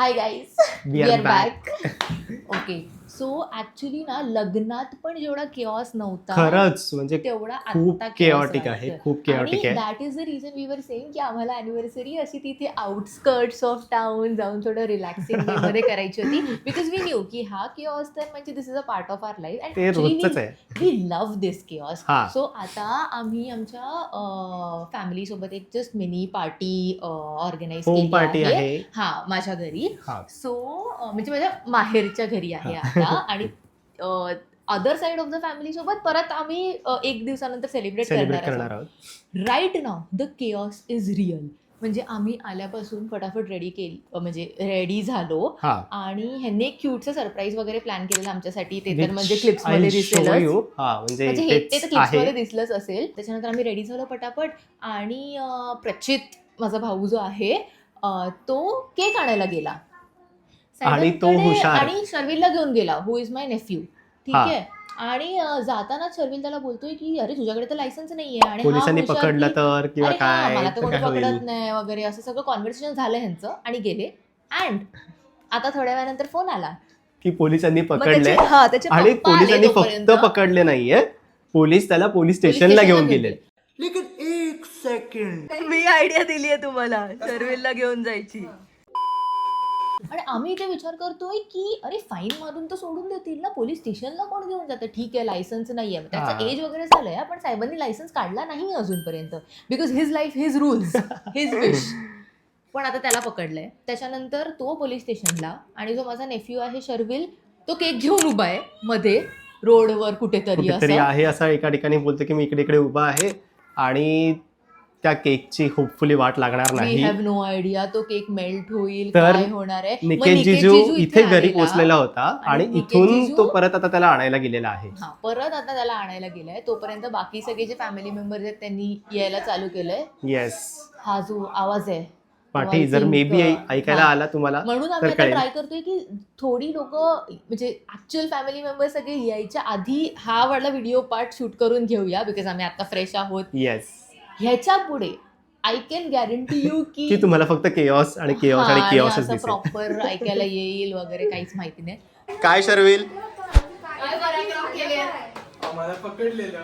Hi guys, We are back. Okay, so actually ना लग्नात पण जेवढा केऑस नव्हता खरंच म्हणजे तेवढा खूप आता chaotic आहे, खूप chaotic आहे. That is the reason we were saying की आम्हाला अॅनिव्हर्सरी अशी तिथे आउटस्कर्ट्स ऑफ टाउन जाऊन थोडं रिलॅक्सिंग वे मध्ये करायची होती बिकॉज वी न्यू की हा केऑस तर म्हणजे this is a part of our life ते रोजचंच आहे. We love this chaos. हा. सो आता आम्ही आमच्या फॅमिली सोबत एक just mini party organise home केली पार्टी आहे. आहे. हा, माझ्या घरी. हा. सो म्हणजे माझ्या माहेरच्या घरी आहे आता आणि other side of the family सोबत परत आम्ही एक दिवसानंतर सेलिब्रेट सेलिब्रेट करणार करणार आहोत. आहोत. Right now the chaos is real. म्हणजे आम्ही आल्यापासून फटाफट रेडी केली, म्हणजे रेडी झालो हा. आणि ह्यांनी एक क्यूटचं सरप्राईज वगैरे प्लॅन केलेलं आमच्यासाठी. ते तर Which म्हणजे क्लिप्स मध्ये I'll show दिसेलच. you. हा, म्हणजे म्हणजे हे ते इथेच तर क्लिप्स मध्ये आहे. दिसलंच असेल. त्याच्यानंतर आम्ही रेडी झालो पटापट आणि प्रचित माझा भाऊ जो आहे तो केक आणायला गेला आणि तो सॅटर्डेकडे हुशार. आणि शर्विलला घेऊन गेला, हु इज माय नेफ्यू. ठीक हा. आहे. आणि जाताना शर्विल त्याला बोलतोय की अरे तुझ्याकडे तर लायसन्स नाहीये आणि हा पोलिसांनी हुशार पकडलं की, तर किंवा अरे हा, काय मला तर कोणी काय होईल. पकडत नाही वगैरे असं सगळं कॉन्व्हर्सेशन झालं ह्यांचं आणि गेले. अँड आता थोड्या वेळानंतर फोन आला की पोलिसांनी मग पकडले त्याचे आणि पप्पा आले पोलिसांनी तोपर्यंत. फक्त पकडले नाहीये, पोलीस त्याला पोलीस स्टेशनला घेऊन गेले. लेकिन एक सेकंड, मी आयडिया दिली आहे तुम्हाला शर्विलला घेऊन जायची. आणि आम्ही इथे विचार करतोय की अरे फाईन मारून तर सोडून देतील ना, पोलीस स्टेशनला कोण घेऊन जातं. ठीक आहे, लायसन्स नाहीये, त्याचं हा. एज वगैरे झालंय, पण साहेबांनी लायसन्स काढला नाही अजूनपर्यंत because his life his rules his wish. पण आता त्याला पकडलंय. त्याच्यानंतर तो पोलीस स्टेशनला आणि जो माझा नेफ्यू आहे शर्विल तो केक घेऊन उभा आहे मध्ये रोडवर कुठेतरी कुठेतरी असं. आहे असं एका ठिकाणी बोलतो की मी इकडे इकडे उभा आहे आणि त्या केकची होपफुली वाट लागणार वी नाही. हॅव नो आयडिया तो केक मेल्ट होईल, तर काय होणार आहे. मग निकेत जिजू इथे घरी आलेला. पोहोचलेला होता आणि निकेत इथून जिजू- तो परत आता त्याला आणायला गेलेला आहे. हा, परत आता त्याला आणायला गेलाय. तोपर्यंत बाकी सगळे जे फॅमिली मेंबर्स आहेत त्यांनी यायला चालू केलंय. येस, हा जो आवाज आहे पाठी जर मे बी ऐकायला आला तुम्हाला म्हणून आम्ही तर आता कळेल. ट्राय करतोय की थोडी लोक म्हणजे ऍक्च्युअल फॅमिली मेंबर सगळे यायच्या आधी हा वाला व्हिडिओ पार्ट शूट करून घेऊया बिकॉज आम्ही आता फ्रेश आहोत. येस, ह्याच्या पुढे आय कॅन गॅरंटी यू की की तुम्हाला फक्त केऑस आणि केऑस आणि केऑसच असं दिसेल. प्रॉपर ऐकायला येईल वगैरे काहीच माहिती नाही. काय शर्विल मला पकडलेलं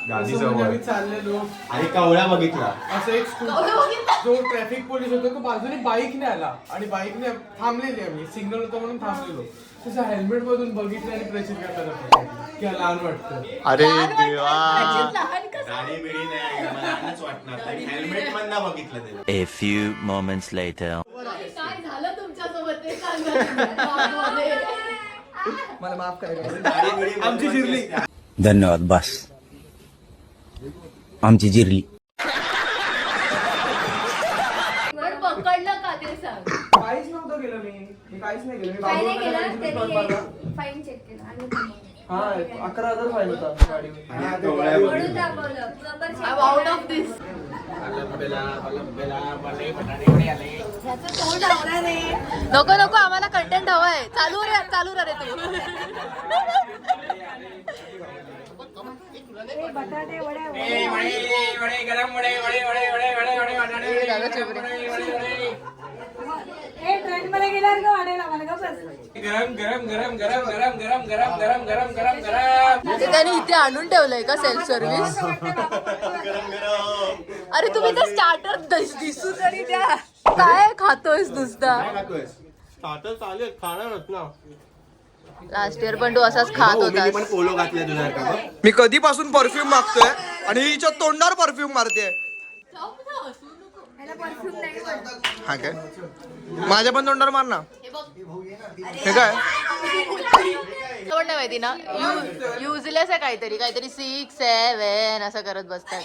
गादीजवळ म्हणजे आम्ही चाललेलो आणि कावळा बघितला. असं एक जो ट्रॅफिक पोलीस होता तो बाजूने बाईकने आला आणि बाईकने थांबलेली आम्ही सिग्नल होतं म्हणून थांबलेलो. तसं हेल्मेट मधून बघितलं आणि प्रचित करताना की लहान वाटतं. अरे देवा, गाडी बिडी नाही मला लहानच वाटणार हेल्मेट मधनं बघितलं ते. A few moments later. काय झालं तुमच्यासोबत ते सांगा. मला माफ करा. गाडी बिडी आमची जिरली. धन्यवाद बस आमची जिरली. पण पकडलं का ते सांग. काहीच नव्हतं केलं मी काहीच नाही केलं. मी काही नाही बाबूला केलं पेपर त्यांनी भरला. फाईन चेक केला आणि हा 11,000 फाईन होता गाडीवर. आणि कावळा म्हणून बघितला. दाखवलं proper check I'm out of this. नको नको, आम्हाला कंटेंट हवाय. चालू रे तू. बटाटे वड्या ट्रेन मध्ये गेल्यावर का वाढेला मला का बस. म्हणजे त्यांनी इथे आणून ठेवलंय का सेल्फ सर्व्हिस. अरे तुम्ही तर स्टार्टर दिसू तरी द्या. काय खातोयस नुसता. चालेल खाणारच ना. लास्ट इयर पण तू असाच खात मी पण होतास. पोलो घातले तुझ्या का बघ. मी कधीपासून परफ्यूम मागतोय आणि हिच्या तोंडावर परफ्यूम मारते. याला परफ्यूम नाही वाटत. हा काय, माझ्या पण तोंडावर मार ना. हे काय पण नाही माहिती ना, युजलेस आहे काहीतरी 6, 7 असं करत बसतात.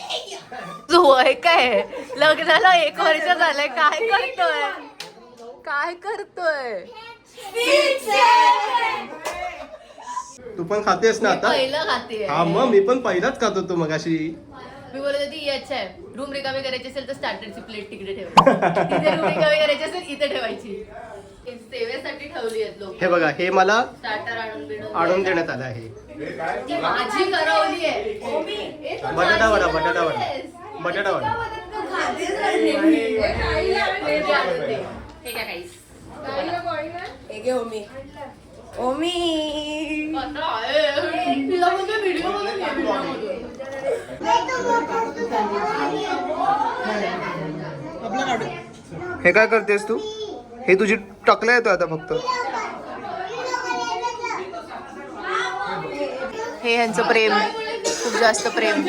तू वय काय लग्नाला 1 वर्ष झालंय, काय करतोय. तू पण खातेस ना आता. पहिलं खाते. हा मग मी पण पहिलाच खात होतो मगाशी. मी बोलत होती याच आहे, रूम रिकामी करायची असेल तर स्टार्टरची प्लेट तिकडे ठेवायची. तिथे रूम रिकामी करायची असेल इथे ठेवायची. सेवेसाठी ठेवली आहेत लोक. हे बघा, हे मला स्टार्टर आणून देण्यात आलं आहे. ती माझी करवली आहे. बटाटा वडा. बटाटा वडा. हे काय काहीच हे काय करतेस तू? हे तुझी टकला येतो आता फक्त. हे यांचं प्रेम, खूप जास्त प्रेम,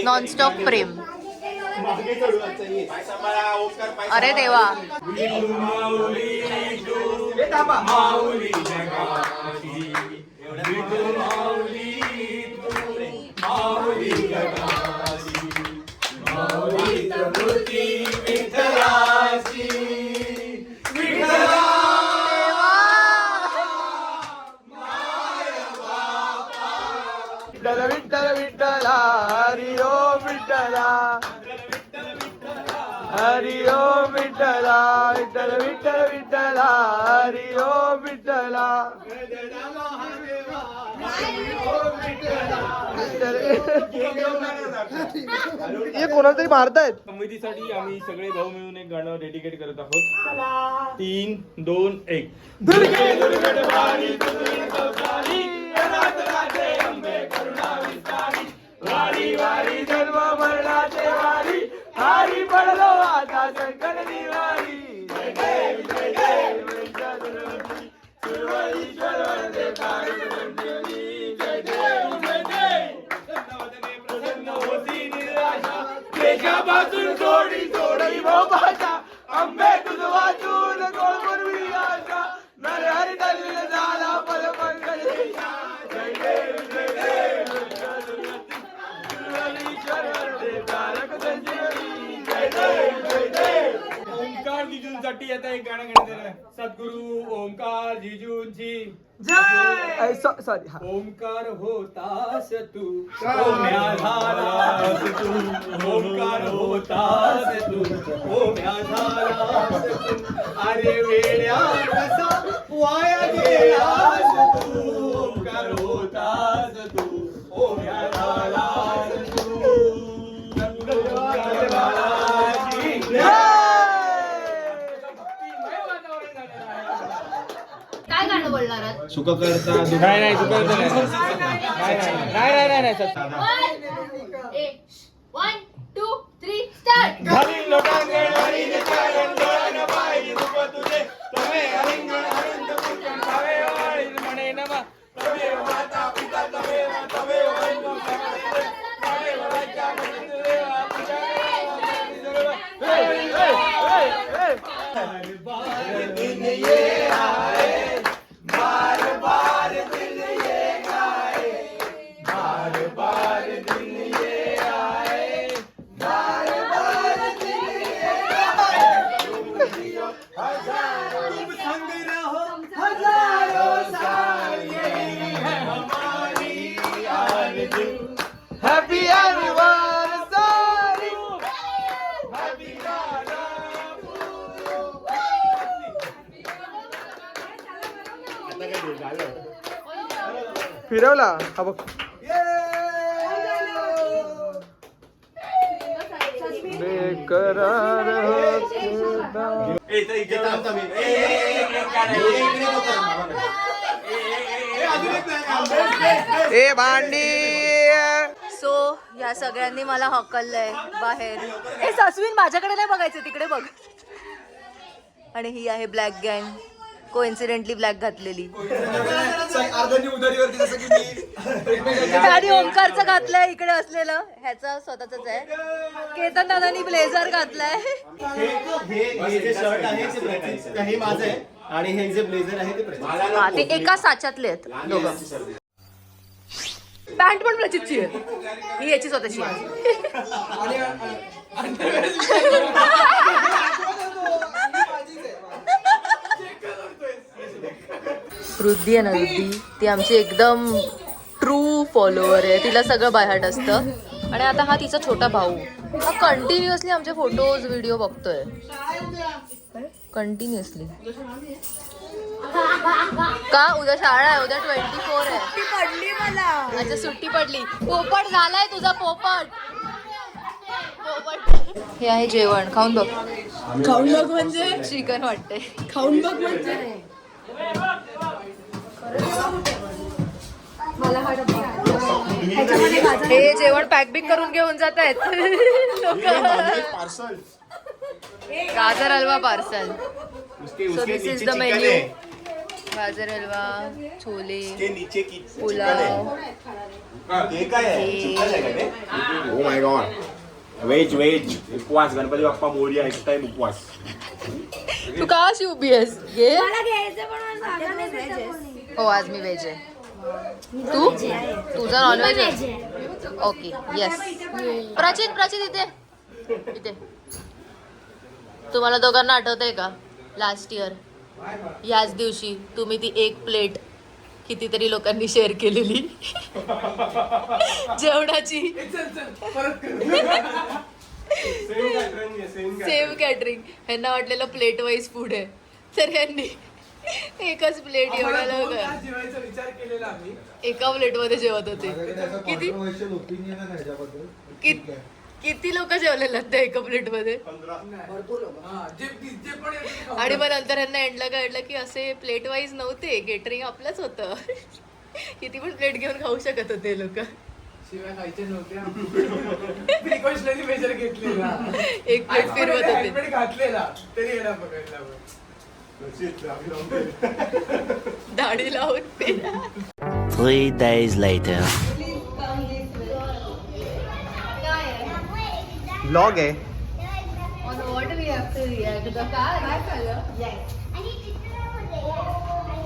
नॉनस्टॉप प्रेम. अरे देवा. विठ्ठल विठ्ठल विठ्ठला हरी ओम विठ्ठला हरी ओम विठ्ठला विठ्ठल विठ्ठल विठ्ठला हरी ओम विठ्ठला. हे कोणाला तरी मारतायत. कमिटीसाठी आम्ही सगळे भाऊ मिळून एक गाणं डेडिकेट करत आहोत. 3, 2, 1. दुर्गे दुर्गे वारी दुर्गे कौसारी अनाथ राजे अंबे करुणा विस्तारी वारी वारी जन्म मरणाचे वारी हारी पडलो आता संकट निवारी. जय देव जय देव वंशधरवंती सुरवरीश्वर वंदे कारुण्यवंती. जय देव जय देव प्रसन्नवदने प्रसन्न होती निराशा देशापासून थोडी थोडी भोपाशा अंबे तुझ वाचून कोळपूर्वी आशा नर हरी दलिल झाला पद पंकजेशा. जय देव जय देव सुरवरीश्वर वंदे तारक संजीवनी. जय देव जय देव. ओमकार जिजूंसाठी आता एक गाणं गाण्यात येणार आहे. सद्गुरू ओमकार जिजूंची जय. सॉरी हा. ओमकार होतास तू ओम्या झालास तू. ओमकार होतास तू ओम्या झालास तू. अरे वेड्या कसा वाया गेलास तू. ओमकार होतास तू ओम्या झालास तू. ओंकार बाळाची काय गाणं बोलणार आहात? सुख करता नाही नाही सुख करता नाही नाही नाही. 1, 2, 3 स्टार्ट. घालीन लोटांगणवारी निचारण डोळ्यान पाहिली रूप तुझे तवे अलिंगण अनंत पूजन भावे वाळी म्हणे नमा तवे माता पिता तवे तवे बंधू सगळे तवे राज्या म्हणून देवा तुझ्या हर बार दिन ये आए बार बार दिन ये आए बार बार दिन ये आए बार बार दिन ये आए. तुम संग रहो हजारों साल यही है हमारी आरज़ू. Happy anniversary. Happy Rana फिरवला हा बघ. बेकरार ए भांडी. सो या सगळ्यांनी मला हकललंय बाहेर. हे सासवीन माझ्याकडे नाही बघायचं, तिकडे बघ. आणि ही आहे ब्लॅक गँग, कोइन्सिडेंटली ब्लॅक घातलेली. आणि ओंकारचं घातलंय इकडे असलेलं, ह्याचं स्वतःच आहे. केतन दादानी ब्लेझर घातलाय. हे जे शर्ट आहे ते प्रतीकचं, हे माझं आहे आणि हे जे ब्लेझर आहे ते प्रतीकचं. हा, ते एका साच्यातले आहेत दोघं. पॅन्ट पण प्रचितची आहे, ही याची स्वतःची आहे. रुद्धी आहे ना, रुद्धी ती आमची एकदम ट्रू फॉलोअर आहे. तिला सगळं बायहार्ट असतं. आणि आता हा तिचा छोटा भाऊ, हा कंटिन्युअसली आमचे फोटोज व्हिडिओ बघतोय कंटिन्युअसली. का उद्या शाळा आहे, उद्या 24 आहे. पडली मला. अच्छा सुट्टी पडली. पोपट झालाय तुझा पोपट. पोपट हे आहे जेवण, खाऊन बघ. खाऊन बघ म्हणजे चिकन वाटतंय. खाऊन बघ म्हणजे मला हा डब्बा ह्याच्यामध्ये गाजर हे जेवण पॅक बिक करून घेऊन जात आहेत लोक. पार्सल गाजर हलवा पार्सल. उसके So उसके this is नीचे the चिकन menu. है गाजर हलवा, छोले, उसके नीचे की पुलाव. हे काय आहे चिकन आहे का ते ओ माय गॉड व्हेज उपवास गणपती बाप्पा मोरया नेक्स्ट टाइम उपवास तू का अशी उभी आहेस? घे. मला घ्यायचं पण मला सांगा नाही देतं कोणी. हो आज मी व्हेज आहे. तू तुझं नॉनव्हेज आहे. Okay yes. प्राचीन इथे तुम्हाला दोघांना आठवतंय का लास्ट इयर याच दिवशी तुम्ही ती एक प्लेट कितीतरी लोकांनी शेअर केलेली जेवणाची. Same catering. ह्यांना वाटलेलं प्लेट वाईज फूड आहे तर ह्यांनी एकच प्लेट एवढ्या लोक जेवायचा विचार केलेला आम्ही. एका प्लेट मध्ये जेवत होते. किती लोक जेवलेले त्या एका प्लेट मध्ये. हा, जे पण येते आणि मग नंतर यांना एंडला कळलं की असे प्लेट वाईज नव्हते, केटरिंग आपलंच होतं. किती पण प्लेट घेऊन खाऊ शकत होते लोक. शिवाय खायचे नव्हते. प्रिकॉशनरी मेजर घेतलेला. एक प्लेट फिरवत होते. हेल्मेट घातलेला तरी याला पकडला. दाढी लावून पेला. 3 days later. ब्लॉग आहे.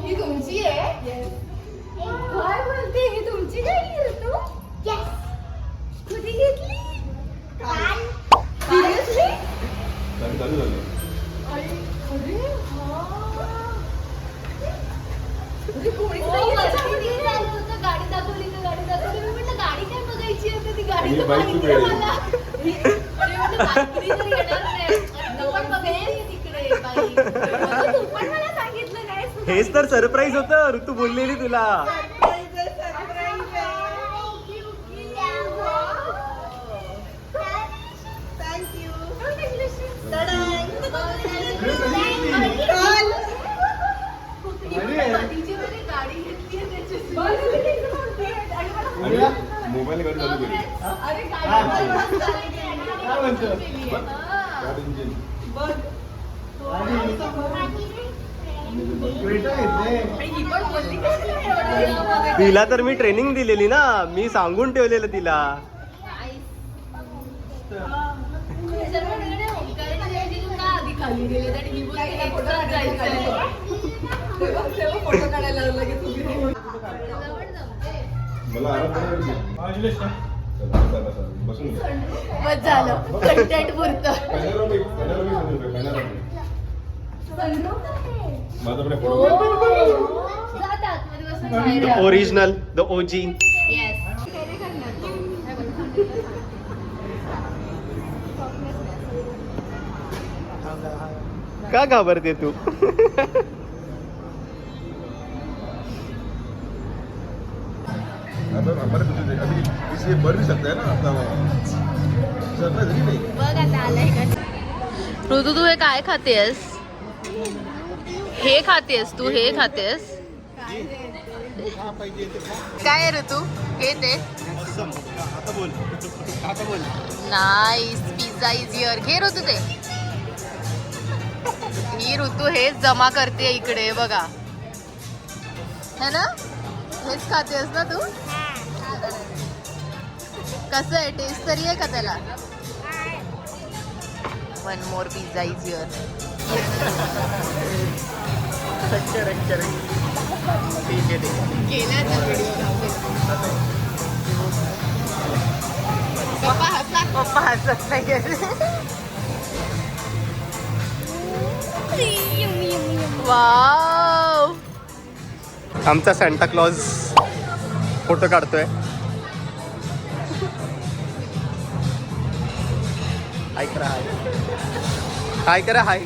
ही तुमची आहे? काय बोलते? ही तुमची गाडी आहे तू? कधी घेतली? Seriously? गाडी दाखवली मी म्हटलं गाडी काय बघायची आता ती गाडी तर माहिती आहे मला. आणि म्हटलं बाकी तरी येणार नाही. तू पण बघायची तिकडे बाई. तू पण मला सांगितलं काय? हेच तर सरप्राईज होतं ऋतू बोललेली तुला. मोबाईल कडे चालू केली तिला तर मी ट्रेनिंग दिलेली ना, मी सांगून ठेवलेलं तिला. मला बसून बस झालं कंटेंट पुरतं. Original the OG. का घाबरते तू? बढ़ भी सकता है ना ऋतू तू हे काय खातेस? हे खातेस तू? हे खातेस काय आहे ऋतू? हे ते नाईस. Pizza is here. घे ऋतू ते. ही ऋतू हेच जमा करते इकडे बघा है ना. हेच खातेस ना तू? कसं आहे? टेस्ट तरी आहे का त्याला? One more pizza is here. गेला पप्पा हसत नाही. वाव. आमचा सॅन्टा क्लॉज फोटो काढतोय. हाय करा, हाय हाय करा, हाय.